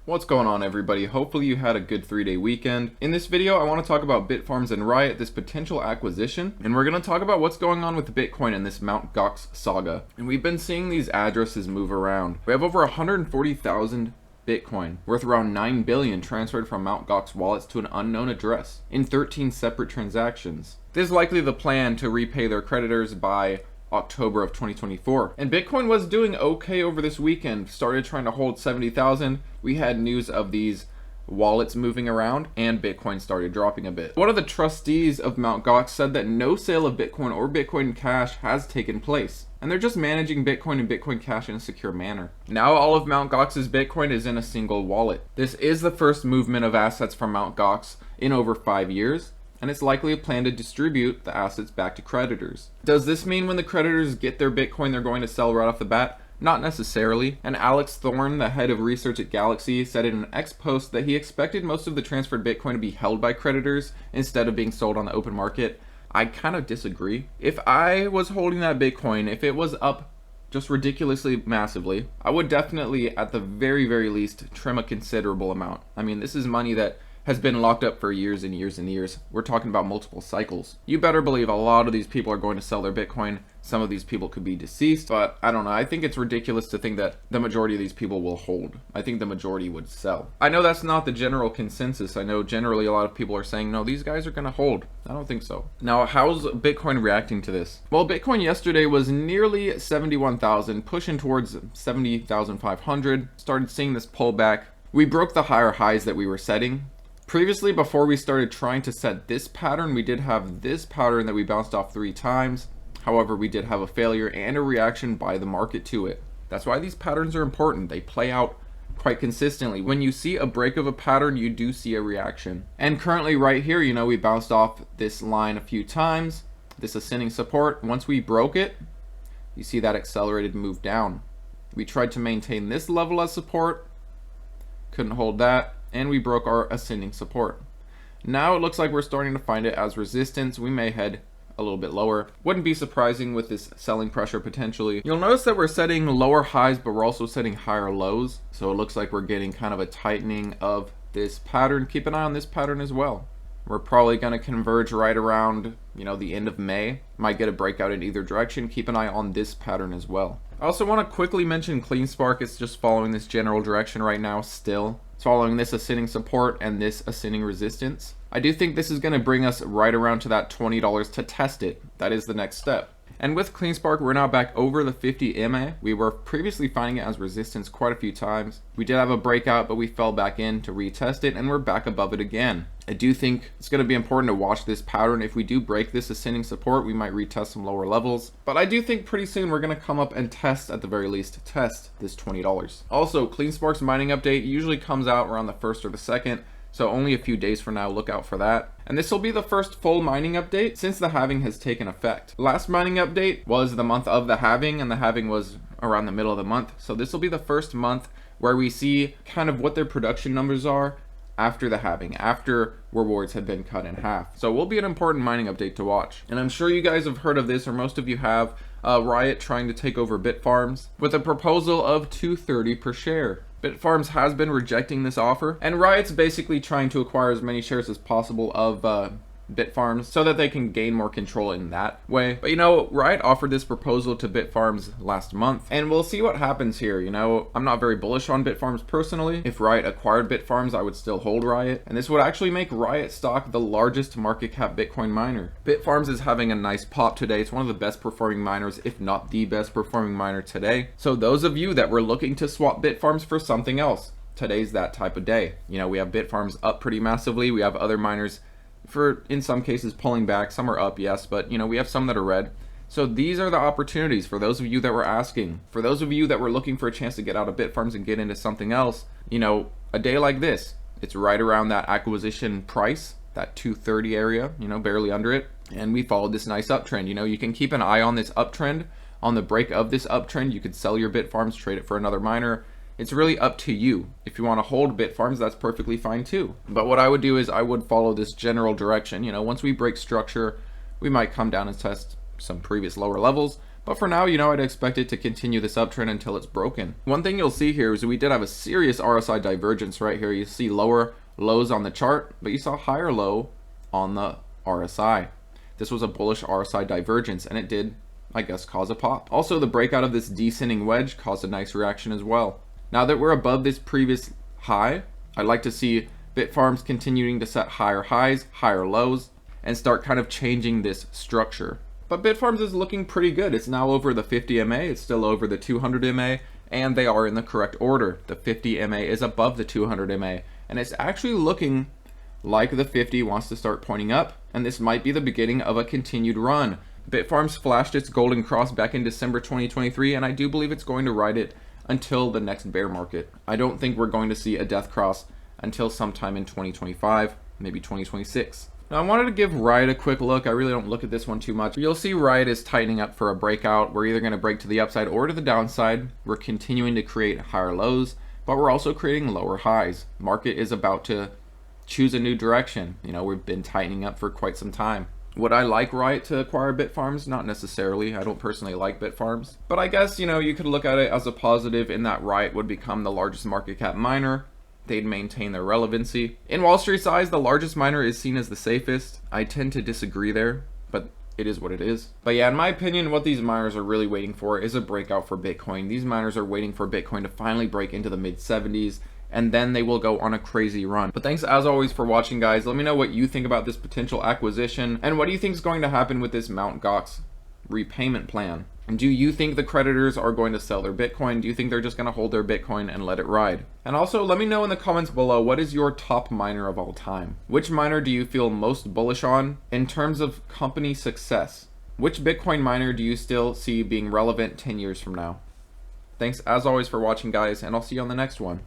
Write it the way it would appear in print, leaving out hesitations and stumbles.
What's going on, everybody? Hopefully you had a good 3-day weekend. In this video, I want to talk about Bitfarms and Riot, this potential acquisition, and we're going to talk about what's going on with Bitcoin in this Mt. Gox saga. And we've been seeing these addresses move around. We have over 140,000 Bitcoin, worth around 9 billion, transferred from Mt. Gox wallets to an unknown address in 13 separate transactions. This is likely the plan to repay their creditors by October of 2024. And Bitcoin was doing okay over this weekend, started trying to hold 70,000. We had news of these wallets moving around and Bitcoin started dropping a bit. One of the trustees of Mt. Gox said that no sale of Bitcoin or Bitcoin Cash has taken place, and they're just managing Bitcoin and Bitcoin Cash in a secure manner. Now all of Mt. Gox's Bitcoin is in a single wallet. This is the first movement of assets from Mt. Gox in over 5 years, and it's likely a plan to distribute the assets back to creditors. Does this mean when the creditors get their Bitcoin they're going to sell right off the bat? Not necessarily. And Alex Thorne, the head of research at Galaxy, said in an X post that he expected most of the transferred Bitcoin to be held by creditors instead of being sold on the open market. I kind of disagree. If I was holding that Bitcoin, if it was up just ridiculously massively, I would definitely, at the very least, trim a considerable amount. I mean, this is money that has been locked up for years and years and years. We're talking about multiple cycles. You better believe a lot of these people are going to sell their Bitcoin. Some of these people could be deceased, but I don't know. I think it's ridiculous to think that the majority of these people will hold. I think the majority would sell. I know that's not the general consensus. I know generally a lot of people are saying, no, these guys are going to hold. I don't think so. Now, how's Bitcoin reacting to this? Well, Bitcoin yesterday was nearly 71,000, pushing towards 70,500. Started seeing this pullback. We broke the higher highs that we were setting. Previously, before we started trying to set this pattern, we did have this pattern that we bounced off 3 times. However, we did have a failure and a reaction by the market to it. That's why these patterns are important. They play out quite consistently. When you see a break of a pattern, you do see a reaction. And currently right here, you know, we bounced off this line a few times, this ascending support. Once we broke it, you see that accelerated move down. We tried to maintain this level as support, couldn't hold that, and we broke our ascending support. Now it looks like we're starting to find it as resistance. We may head a little bit lower. Wouldn't be surprising with this selling pressure potentially. You'll notice that we're setting lower highs, but we're also setting higher lows. So it looks like we're getting kind of a tightening of this pattern. Keep an eye on this pattern as well. We're probably going to converge right around, you know, the end of May. Might get a breakout in either direction. Keep an eye on this pattern as well. I also want to quickly mention CleanSpark. It's just following this general direction right now still. It's following this ascending support and this ascending resistance. I do think this is going to bring us right around to that $20 to test it. That is the next step. And with CleanSpark, we're now back over the 50 MA. We were previously finding it as resistance quite a few times. We did have a breakout, but we fell back in to retest it, and we're back above it again. I do think it's going to be important to watch this pattern. If we do break this ascending support, we might retest some lower levels. But I do think pretty soon we're going to come up and test, at the very least, test this $20. Also, CleanSpark's mining update usually comes out around the 1st or the 2nd. So only a few days from now, look out for that. And this will be the first full mining update since the halving has taken effect. Last mining update was the month of the halving, and the halving was around the middle of the month. So this will be the first month where we see kind of what their production numbers are after the halving, after rewards have been cut in half. So it will be an important mining update to watch. And I'm sure you guys have heard of this, or most of you have, Riot trying to take over Bitfarms with a proposal of $2.30 per share. Bitfarms has been rejecting this offer, and Riot's basically trying to acquire as many shares as possible of Bitfarms so that they can gain more control in that way. But you know, Riot offered this proposal to Bitfarms last month, and we'll see what happens here. You know, I'm not very bullish on Bitfarms personally. If Riot acquired Bitfarms, I would still hold Riot, and this would actually make Riot stock the largest market cap Bitcoin miner. Bitfarms is having a nice pop today. It's one of the best performing miners, if not the best performing miner today. So those of you that were looking to swap Bitfarms for something else, today's that type of day. You know, we have Bitfarms up pretty massively. We have other miners in some cases pulling back. Some are up, yes, but you know, we have some that are red. So these are the opportunities for those of you that were asking, for those of you that were looking for a chance to get out of Bitfarms and get into something else. You know, a day like this, it's right around that acquisition price, that 230 area, you know, barely under it, and we followed this nice uptrend. You know, you can keep an eye on this uptrend. On the break of this uptrend, you could sell your Bitfarms, trade it for another miner. It's really up to you. If you want to hold Bitfarms, that's perfectly fine too. But what I would do is I would follow this general direction. You know, once we break structure, we might come down and test some previous lower levels, But for now, I'd expect it to continue this uptrend until it's broken. One thing you'll see here is we did have a serious RSI divergence right here. You see lower lows on the chart, but you saw higher low on the RSI. This was a bullish RSI divergence, and it did, I guess, cause a pop. Also, the breakout of this descending wedge caused a nice reaction as well. Now that we're above this previous high, I'd like to see Bitfarms continuing to set higher highs, higher lows, and start kind of changing this structure. But Bitfarms is looking pretty good. It's now over the 50 MA, it's still over the 200 MA, and they are in the correct order. The 50 MA is above the 200 MA, and it's actually looking like the 50 wants to start pointing up, and this might be the beginning of a continued run. Bitfarms flashed its golden cross back in December 2023, and I do believe it's going to ride it until the next bear market. I don't think we're going to see a death cross until sometime in 2025, maybe 2026. Now I wanted to give Riot a quick look. I really don't look at this one too much. You'll see Riot is tightening up for a breakout. We're either going to break to the upside or to the downside. We're continuing to create higher lows, but we're also creating lower highs. Market is about to choose a new direction. We've been tightening up for quite some time. Would I like Riot to acquire Bitfarms? Not necessarily. I don't personally like Bitfarms. But I guess, you could look at it as a positive in that Riot would become the largest market cap miner. They'd maintain their relevancy. In Wall Street's eyes, the largest miner is seen as the safest. I tend to disagree there, but it is what it is. But yeah, in my opinion, what these miners are really waiting for is a breakout for Bitcoin. These miners are waiting for Bitcoin to finally break into the mid-70s, and then they will go on a crazy run. But thanks as always for watching, guys. Let me know what you think about this potential acquisition, and what do you think is going to happen with this Mt. Gox repayment plan? And do you think the creditors are going to sell their Bitcoin? Do you think they're just going to hold their Bitcoin and let it ride? And also, let me know in the comments below, what is your top miner of all time? Which miner do you feel most bullish on in terms of company success? Which Bitcoin miner do you still see being relevant 10 years from now? Thanks as always for watching, guys, and I'll see you on the next one.